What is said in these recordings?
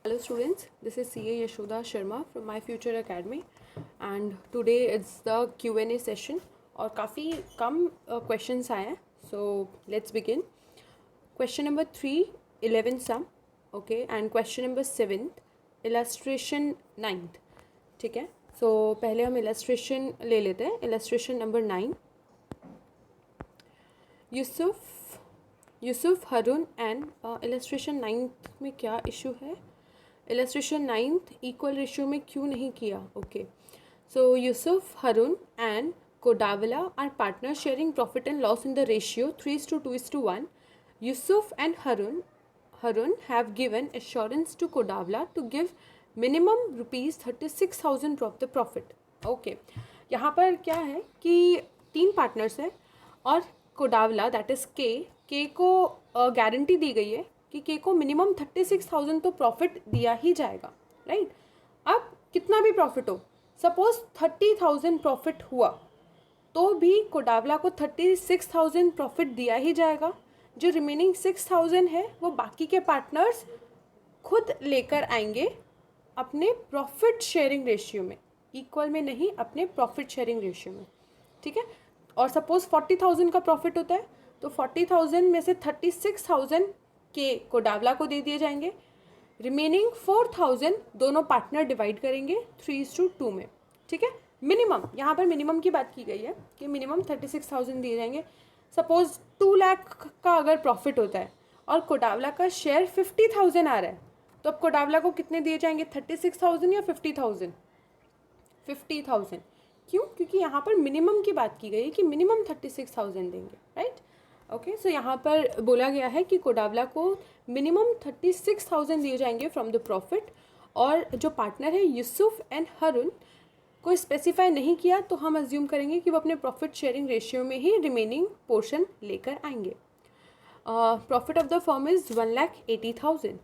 Hello students, this is CA Yashoda Sharma from My Future Academy and today it's the Q&A session और काफ़ी कम questions आए हैं. So let's begin. Question number 3, 11 sum, okay, and question number 7, illustration 9th. ठीक है, so पहले हम illustration ले लेते हैं. Illustration number 9. Yusuf Harun and illustration 9th में क्या issue है. Illustration 9th equal ratio में क्यों नहीं किया. Okay, so Yusuf, Harun and Kodawala are partners sharing profit and loss in the ratio 3:2:1. Yusuf and Harun have given assurance to Kodawala to give minimum rupees 36,000 of the profit. Okay, यहाँ पर क्या है कि 3 partners हैं और कोडावला that is के को guarantee दी गई है कि के को मिनिमम 36,000 तो प्रॉफिट दिया ही जाएगा, राइट. अब कितना भी प्रॉफिट हो, सपोज 30,000 प्रॉफिट हुआ तो भी कोडावला को 36,000 प्रॉफिट दिया ही जाएगा. जो रिमेनिंग 6,000 है वो बाकी के पार्टनर्स खुद लेकर आएंगे अपने प्रॉफिट शेयरिंग रेशियो में, इक्वल में नहीं, अपने प्रॉफिट शेयरिंग रेशियो में. ठीक है, और सपोज 40,000 का प्रॉफिट होता है तो 40,000 में से 36,000 के कोडावला को दे दिए जाएंगे. रिमेनिंग 4,000 दोनों पार्टनर डिवाइड करेंगे 3:2 में. ठीक है, मिनिमम, यहाँ पर मिनिमम की बात की गई है कि मिनिमम 36,000 दिए जाएंगे. सपोज 2 लाख का अगर प्रॉफिट होता है और कोडावला का शेयर 50,000 आ रहा है तो अब कोडावला को कितने दिए जाएंगे, 36,000 या 50,000. 50,000. क्यों? क्योंकि यहाँ पर मिनिमम की बात की गई है कि मिनिमम 36,000 देंगे, राइट. ओके, सो यहाँ पर बोला गया है कि कोडावला को मिनिमम 36,000 दिए जाएंगे फ्रॉम द प्रॉफिट, और जो पार्टनर है यूसुफ एंड हरुन को स्पेसिफाई नहीं किया तो हम अज्यूम करेंगे कि वो अपने प्रॉफिट शेयरिंग रेशियो में ही रिमेनिंग पोर्शन लेकर आएंगे. Profit of the firm is 1,80,000.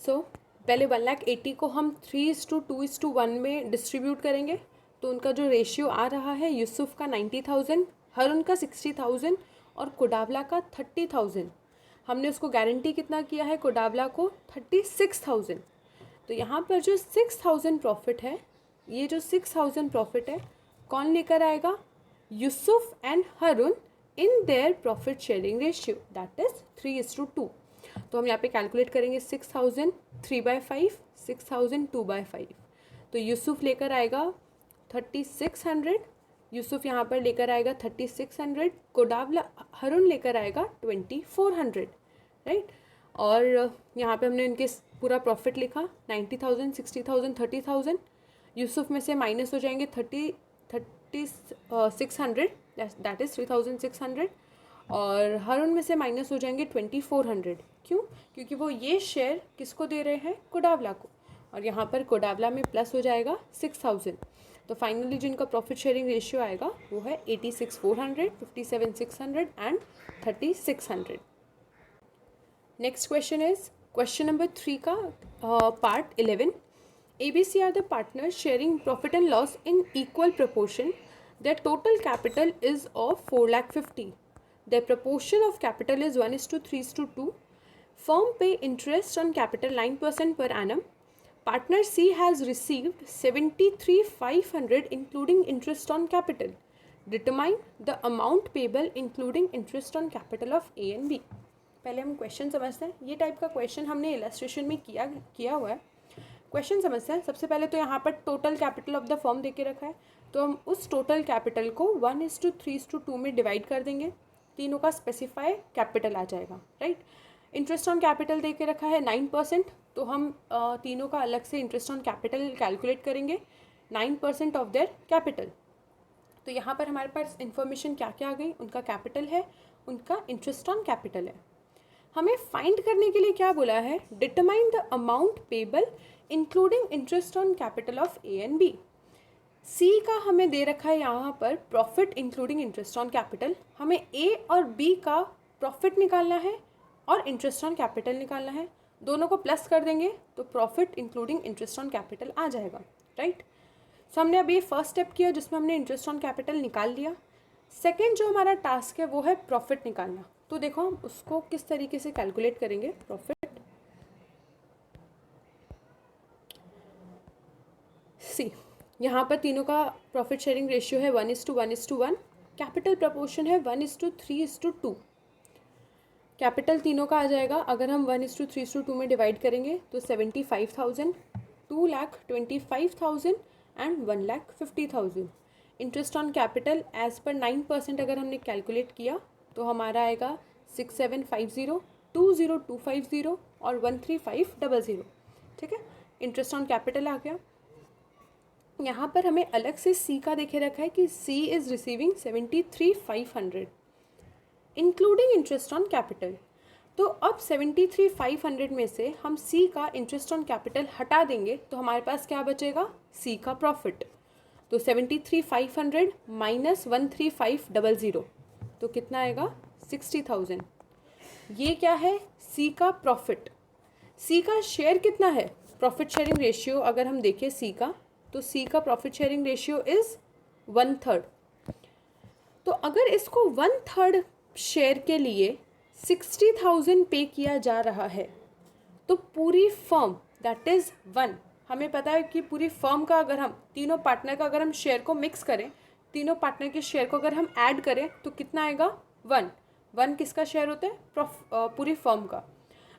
सो पहले 1,80,000 को हम 3:2:1 में डिस्ट्रीब्यूट करेंगे तो उनका जो रेशियो आ रहा है, यूसुफ का 90,000, हरुन का 60,000 और कोडावला का 30,000. हमने उसको गारंटी कितना किया है, कोडावला को 36,000. तो यहाँ पर जो 6,000 प्रॉफिट है, ये जो 6,000 प्रॉफिट है कौन लेकर आएगा, Yusuf and Harun in their profit sharing ratio that is 3:2. तो हम यहाँ पे कैलकुलेट करेंगे 6,000 3/5, 6,000 2/5. तो यूसुफ लेकर आएगा 3,600, यूसुफ यहाँ पर लेकर आएगा 3,600, कोडावला हरुन लेकर आएगा 2,400, राइट. और यहाँ पे हमने इनके पूरा प्रॉफिट लिखा 90,000, 60,000, 30,000. यूसुफ में से माइनस हो जाएंगे 600 दैट इज़ 3,600, और हरुन में से माइनस हो जाएंगे 2,400. क्यों? क्योंकि वो ये शेयर किसको दे रहे हैं, कोडावला को, और यहाँ पर कोडावला में प्लस हो जाएगा 6,000. तो फाइनली जिनका प्रॉफिट शेयरिंग रेशियो आएगा वो है 86,400, 57,600 and 36,600. Next question is question number 3 का part 11. ABC are the partners sharing profit and loss in equal proportion. Their total capital is of 4,50,000. Their proportion of capital is 1:3:2. Firm pay interest on capital 9% per annum. Partner C has received 73,500 including interest on capital. Determine the amount payable including interest on capital of A and B. पहले हम question समझते हैं. ये type का question हमने illustration में किया हुआ है. क्वेश्चन समझते हैं. सबसे पहले तो यहाँ पर total capital of the firm दे के रखा है तो हम उस टोटल कैपिटल को 1:3:2 में डिवाइड कर देंगे. तीनों का स्पेसिफाई कैपिटल आ जाएगा, राइट. इंटरेस्ट ऑन कैपिटल दे के रखा है 9%, तो हम तीनों का अलग से इंटरेस्ट ऑन कैपिटल कैलकुलेट करेंगे 9% ऑफ देयर कैपिटल. तो यहाँ पर हमारे पास इंफॉर्मेशन क्या क्या आ गई, उनका कैपिटल है, उनका इंटरेस्ट ऑन कैपिटल है. हमें फाइंड करने के लिए क्या बोला है, determine the amount payable including interest on capital of A and B. C का हमें दे रखा है यहाँ पर profit including interest on capital. हमें ए और बी का प्रॉफिट निकालना है और इंटरेस्ट ऑन कैपिटल निकालना है. दोनों को प्लस कर देंगे तो profit including interest on capital आ जाएगा, राइट. सो हमने अभी फर्स्ट स्टेप किया जिसमें हमने इंटरेस्ट ऑन कैपिटल निकाल लिया. सेकेंड जो हमारा टास्क है वो है प्रॉफिट निकालना. तो देखो हम उसको किस तरीके से कैलकुलेट करेंगे प्रॉफिट। सी, यहाँ पर तीनों का प्रॉफिट शेयरिंग रेशियो है 1:1:1, कैपिटल प्रपोर्शन है 1:3:2। कैपिटल तीनों का आ जाएगा, अगर हम 1:3:2 में डिवाइड करेंगे तो 75,000, 2,25,000 and 1,50,000। Interest on capital as per 9% अगर हमने कैलकुलेट किया तो हमारा आएगा 6750, 20250 और 13500। ठीक है, इंटरेस्ट ऑन कैपिटल आ गया। यहाँ पर हमें अलग से सी का देखे रखा है कि C is receiving 73,500 including interest on capital. तो अब 73,500 में से हम सी का इंटरेस्ट ऑन कैपिटल हटा देंगे तो हमारे पास क्या बचेगा, सी का प्रॉफिट। तो 73,500 माइनस 13500 तो कितना आएगा, 60,000। ये क्या है, सी का प्रॉफिट। सी का शेयर कितना है, प्रॉफिट शेयरिंग रेशियो अगर हम देखें सी का, तो सी का प्रॉफिट शेयरिंग रेशियो इज़ 1/3। तो अगर इसको 1/3 शेयर के लिए 60,000 पे किया जा रहा है तो पूरी फर्म दैट इज़ 1, हमें पता है कि पूरी फर्म का अगर हम तीनों पार्टनर का अगर हम शेयर को मिक्स करें, तीनों पार्टनर के शेयर को अगर हम ऐड करें तो कितना आएगा, 1 किसका शेयर होता है, पूरी फर्म का।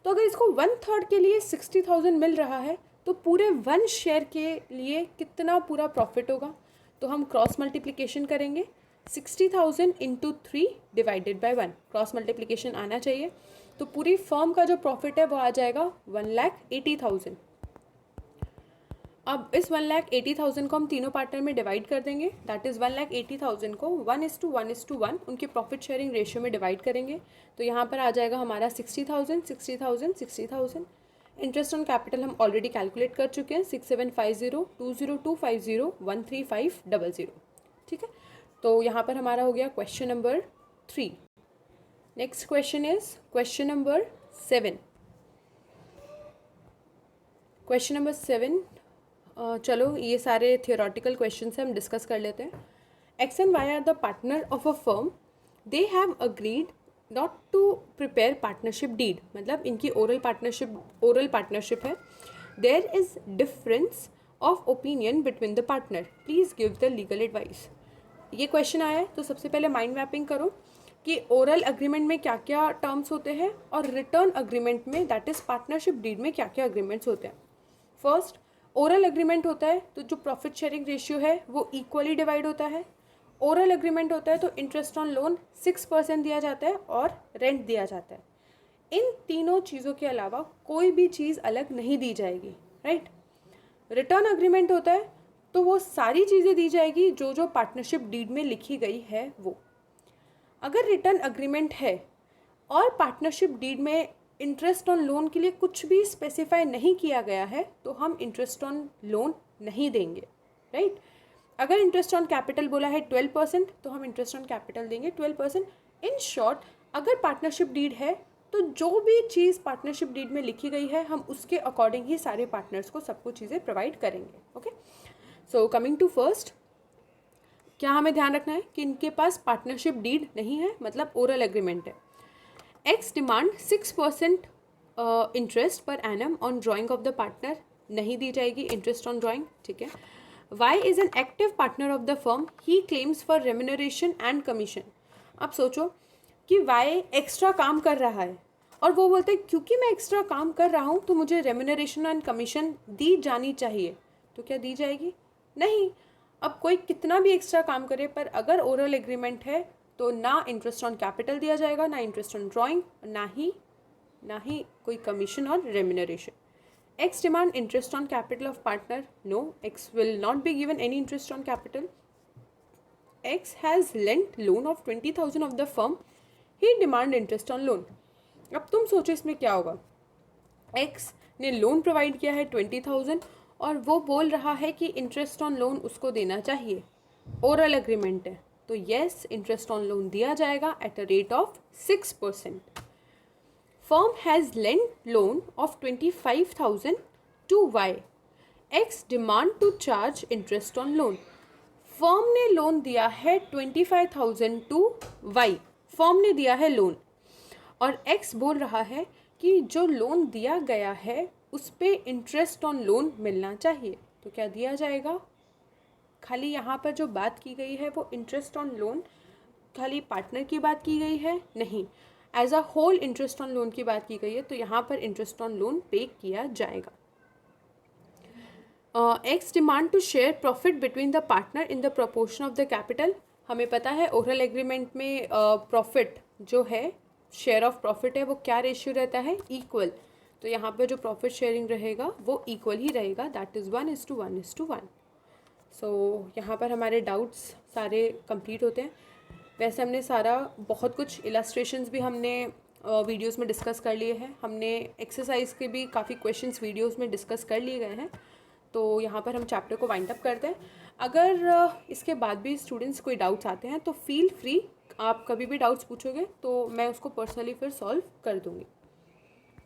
तो अगर इसको 1/3 के लिए 60,000 मिल रहा है तो पूरे 1 शेयर के लिए कितना पूरा प्रॉफिट होगा। तो हम क्रॉस मल्टीप्लिकेशन करेंगे, 60,000 into 3 divided by 1, cross multiplication आना चाहिए। तो पूरी फर्म का जो प्रॉफिट है वो आ जाएगा 1,80,000। अब इस 1,80,000 को हम तीनों पार्टनर में डिवाइड कर देंगे, दैट इज़ 1,80,000 को 1:1:1 उनके प्रॉफिट शेयरिंग रेशियो में डिवाइड करेंगे। तो यहाँ पर आ जाएगा हमारा 60,000, 60,000, 60,000। इंटरेस्ट ऑन कैपिटल हम ऑलरेडी कैलकुलेट कर चुके हैं, 6750, 20250, 13500। ठीक है, तो यहाँ पर हमारा हो गया question number 3। Next question is question number 7। Question number 7, चलो ये सारे थियोरटिकल क्वेश्चन से हम डिस्कस कर लेते हैं। X and Y are the partner of a firm, they have agreed not to prepare partnership deed, मतलब इनकी ओरल पार्टनरशिप है। There is difference of opinion between the partner, please give the legal advice. ये question आया है तो सबसे पहले mind mapping करो कि ओरल अग्रीमेंट में क्या क्या टर्म्स होते हैं और रिटर्न अग्रीमेंट में दैट इज़ पार्टनरशिप डीड में क्या क्या अग्रीमेंट्स होते हैं। फर्स्ट, ओरल अग्रीमेंट होता है तो जो प्रॉफिट शेयरिंग रेशियो है वो इक्वली डिवाइड होता है। ओरल अग्रीमेंट होता है तो इंटरेस्ट ऑन लोन 6% दिया जाता है और रेंट दिया जाता है। इन तीनों चीज़ों के अलावा कोई भी चीज़ अलग नहीं दी जाएगी, राइट। रिटर्न अग्रीमेंट होता है तो वो सारी चीज़ें दी जाएगी जो जो पार्टनरशिप डीड में लिखी गई है वो। अगर रिटर्न अग्रीमेंट है और पार्टनरशिप डीड में इंटरेस्ट ऑन लोन के लिए कुछ भी स्पेसिफाई नहीं किया गया है तो हम इंटरेस्ट ऑन लोन नहीं देंगे, राइट। अगर इंटरेस्ट ऑन कैपिटल बोला है 12% तो हम इंटरेस्ट ऑन कैपिटल देंगे 12%। इन शॉर्ट, अगर पार्टनरशिप डीड है तो जो भी चीज़ पार्टनरशिप डीड में लिखी गई है हम उसके अकॉर्डिंग ही सारे पार्टनर्स को सब कुछ चीज़ें प्रोवाइड करेंगे। Okay, so coming to first, क्या हमें ध्यान रखना है कि इनके पास पार्टनरशिप डीड नहीं है, मतलब ओरल एग्रीमेंट है। X demand 6% interest per annum on drawing of the partner, नहीं दी जाएगी इंटरेस्ट ऑन ड्राइंग, ठीक है। Y is an active partner of the firm, he claims for remuneration and commission. अब सोचो कि वाई एक्स्ट्रा काम कर रहा है और वो बोलते हैं क्योंकि मैं एक्स्ट्रा काम कर रहा हूँ तो मुझे रेम्यूनरेशन एंड कमीशन दी जानी चाहिए, तो क्या दी जाएगी? नहीं। अब कोई कितना भी एक्स्ट्रा काम करे पर अगर ओरल एग्रीमेंट है तो ना इंटरेस्ट ऑन कैपिटल दिया जाएगा, ना इंटरेस्ट ऑन ड्राइंग, ना ही कोई कमीशन और remuneration. X demand interest on capital of partner, no, X will not be given any interest on capital. X has lent loan of 20,000 of the firm, he demand interest on loan. अब तुम सोचो इसमें क्या होगा। X ने loan provide किया है 20,000 और वो बोल रहा है कि इंटरेस्ट ऑन लोन उसको देना चाहिए, ओरल एग्रीमेंट है तो येस इंटरेस्ट ऑन लोन दिया जाएगा at a rate of 6%. Firm has lent loan of 25,000 to Y. X demand to charge interest on loan. Firm ने लोन दिया है 25,000 to Y. Firm ने दिया है लोन और एक्स बोल रहा है कि जो लोन दिया गया है उस पे इंटरेस्ट ऑन लोन मिलना चाहिए। तो क्या दिया जाएगा? खाली यहाँ पर जो बात की गई है वो इंटरेस्ट ऑन लोन खाली पार्टनर की बात की गई है, नहीं, as a whole interest on loan की बात की गई है, तो यहाँ पर इंटरेस्ट ऑन लोन पे किया जाएगा। X demand to share profit between the partner in the proportion of the capital. हमें पता है ओरल एग्रीमेंट में प्रॉफिट जो है, शेयर ऑफ प्रॉफिट है, वो क्या रेशियो रहता है? इक्वल। तो यहाँ पर जो प्रॉफिट शेयरिंग रहेगा वो इक्वल ही रहेगा, दैट इज़ 1:1:1। सो यहाँ पर हमारे डाउट्स सारे कंप्लीट होते हैं। वैसे हमने सारा बहुत कुछ इलस्ट्रेशंस भी हमने वीडियोस में डिस्कस कर लिए हैं, हमने एक्सरसाइज के भी काफ़ी क्वेश्चंस वीडियोस में डिस्कस कर लिए गए हैं। तो यहाँ पर हम चैप्टर को वाइंड अप करते हैं। अगर इसके बाद भी स्टूडेंट्स कोई डाउट्स आते हैं तो फील फ्री, आप कभी भी डाउट्स पूछोगे तो मैं उसको पर्सनली फिर सॉल्व कर दूँगी।